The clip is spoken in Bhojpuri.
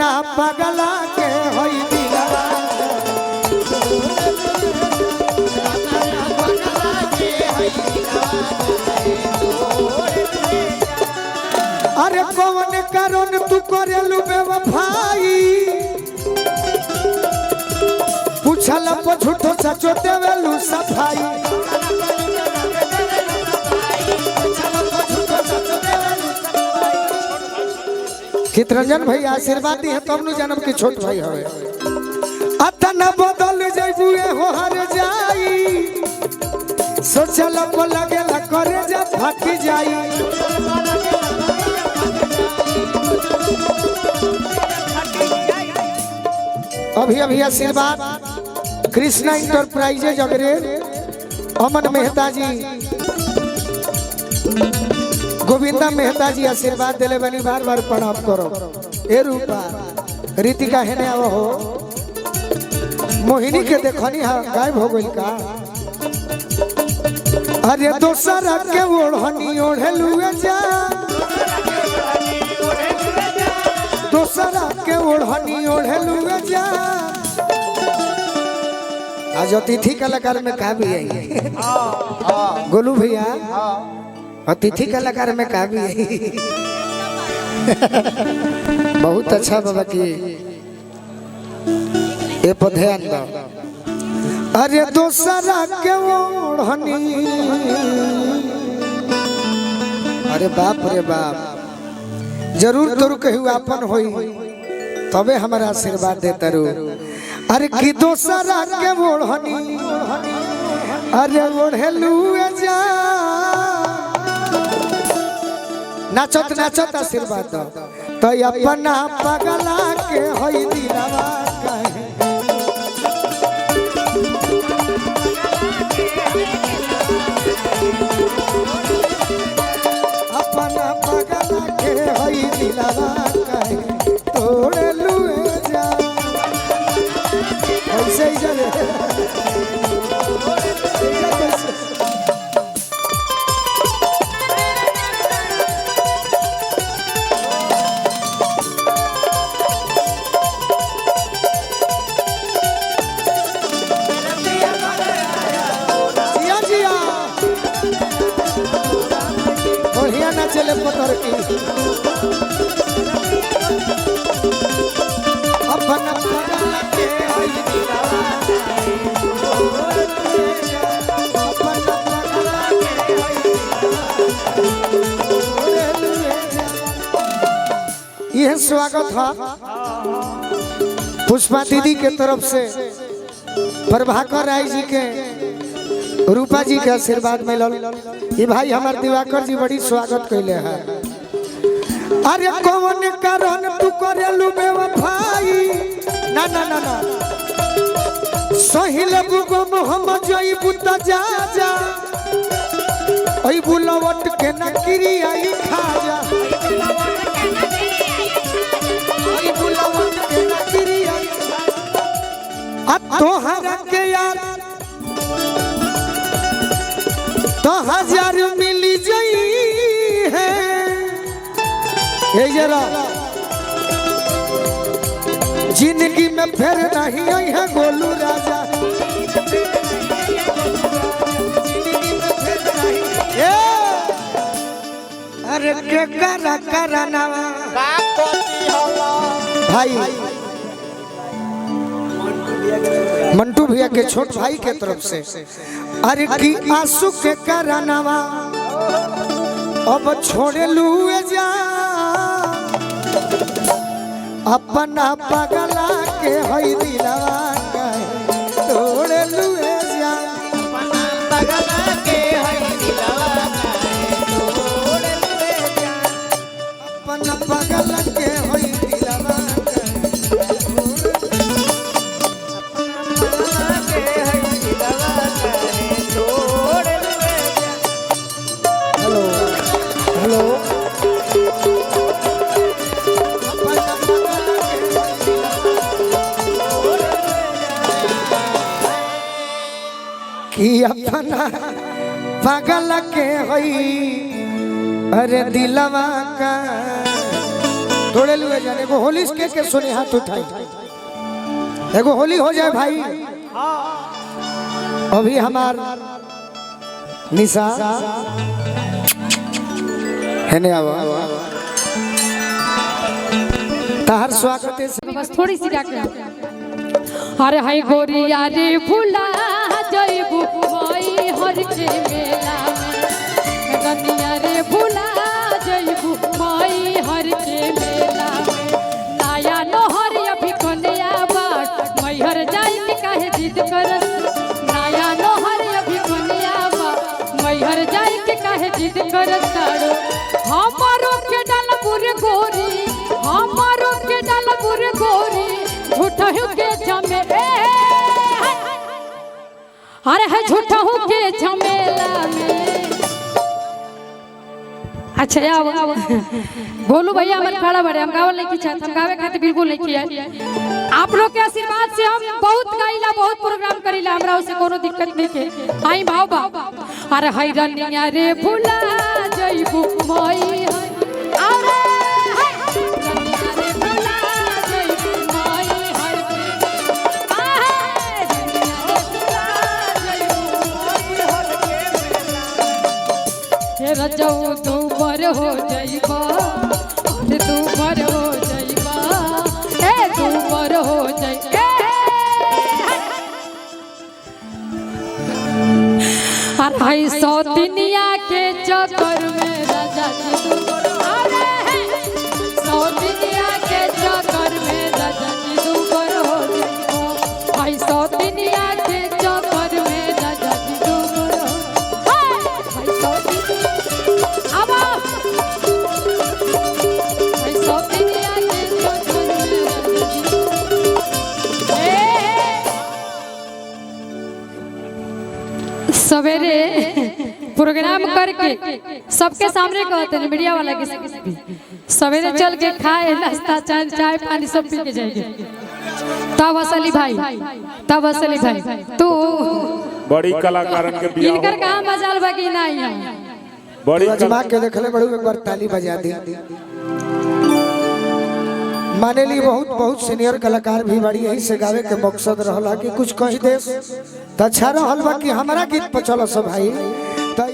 अपना पगला के होई दिलवा अरे कौन कारण तू करेलू बेवफाई पूछल पर झूठो सचो देवेलू सफाई चित्रंजन भाई आशीर्वाद दी है तब नु जन्म के छोट भाई हवे अतना बदल जइबुए हो हर जाई सोचल को लगेला करे जा फट जाई अभी अभी आशीर्वाद कृष्णा इंटरप्राइजेज अग्रेर अमन मेहता जी गोविंदा मेहता जी आशीर्वाद दिले बनी बार बार प्रणाम करो ए रूपा रीतिका हेने आवो हो मोहिनी के देखनी हा गायब हो गइल का अरे दोसरा के ओढ़नी ओढ़लुए जा दोसरा के ओढ़नी ओढ़लुए जा आज अतिथि कलाकार में का भी आई गोलू भैया अतिथि कलाकार में का भी आई बहुत अच्छा बाबा की ये पर ध्यान दो अरे दोसरा के ओढ़नी अरे बाप रे बाप जरूर तोर कहू आपन होई तबे हमारा आशीर्वाद देता रू अरे की दोसरा के ओढ़नी अरे ओढ़लुए जा नाचत नाचत आशीर्वाद दो तो अपना पगला के होई दिलवा कहे अपना पगला के होई दिलवा कहे तोड़ लुए जा ऐसे ही चले चले पतर की अपना पगला के होई दिलवा अपना पगला के होई यह स्वागत है पुष्पा दीदी के तरफ से प्रभाकर राय जी के रूपा जी के आशीर्वाद मिलल ये भाई हमार दिवाकर जी बड़ी स्वागत कैले हैं अरे कौन कारण तू करेलू बेवफाई ना ना ना ना सहिल बुगो मोहम्मद जई बुता जा जा ओई बुलवट के नकरी आई खा जा ओई बुलवट के नकरी आई आ तोहरा के यार तो हजार मिली जाई है ये जरा जिंदगी में फिर नहीं आई है गोलू राजा अरे के करा कराना भाई मंटू भैया के छोट भाई के तरफ से अरे की आंसू के करानावा अब छोड़े लुए जा अपना पगला के होई दिलवा कहे तोड़े लुए जा अपना पगला के होई दिलवा कहे तोड़े लुए जा अपना पगला के होई दिलवा कि अपना पागल के होई अरे दिलवा का तोड़े लुए जाने एगो होली के सुने हाथ उठाई एगो होली हो जाए भाई। अभी हमार निशा है ने आवा ताहर स्वागत है बस थोड़ी सी जाके अरे हाय गोरिया रे भूला जइबू भाई हर के मेला में रनिया रे भूला जइबू भाई हर के मेला में नया नहर अभी कन्या बाट मैहर जाई के काहे जिद करत नया नहर अभी कन्या बाट मैहर जाई के काहे जिद करत तारो हमारो के डालपुर गोरी हमारो के डालपुर गोरी झूठहू के झमे अरे है झूठहू के झमेला में। अच्छा आओ बोलू भैया हमारे खड़ा बड़े हम गावल नहीं की चाहत हम गावे खातिर बिल्कुल नहीं किया आप लोग के आशीर्वाद से हम बहुत गाइला बहुत प्रोग्राम करीला हमरा उसे कोनो दिक्कत नहीं के आई भाव बा अरे है रनिया रे भूला जइबू मई अरे रजऊ तू बर हो जाइबा तू बर हो जाइबा ए तू बर हो जाई अरे सौ दुनिया के चक्कर में राजा जी अरे सौ दुनिया के चक्कर में राजा जी तू बर हो जाइबा भाई सौ दुनिया के चक्कर में राजा जी तू बर हो भाई सौ सवेरे प्रोग्राम करके सबके सामने कहते हैं मीडिया वाला के सवेरे चल के खाए नाश्ता चाय पानी सब पी के जाएंगे तब असली भाई तू बड़ी कलाकारन के बियाह इनकर कहां मजाल बाकी नहीं है बड़ी जमा के देखले बड़ू एक बार ताली बजा दी माने ली बहुत सीनियर कलाकार भी बड़ी यही से गावे के मकसद रहला कि कुछ कह दे तो अच्छा रहल बा कि हमारा गीत पर चलो सब भाई तो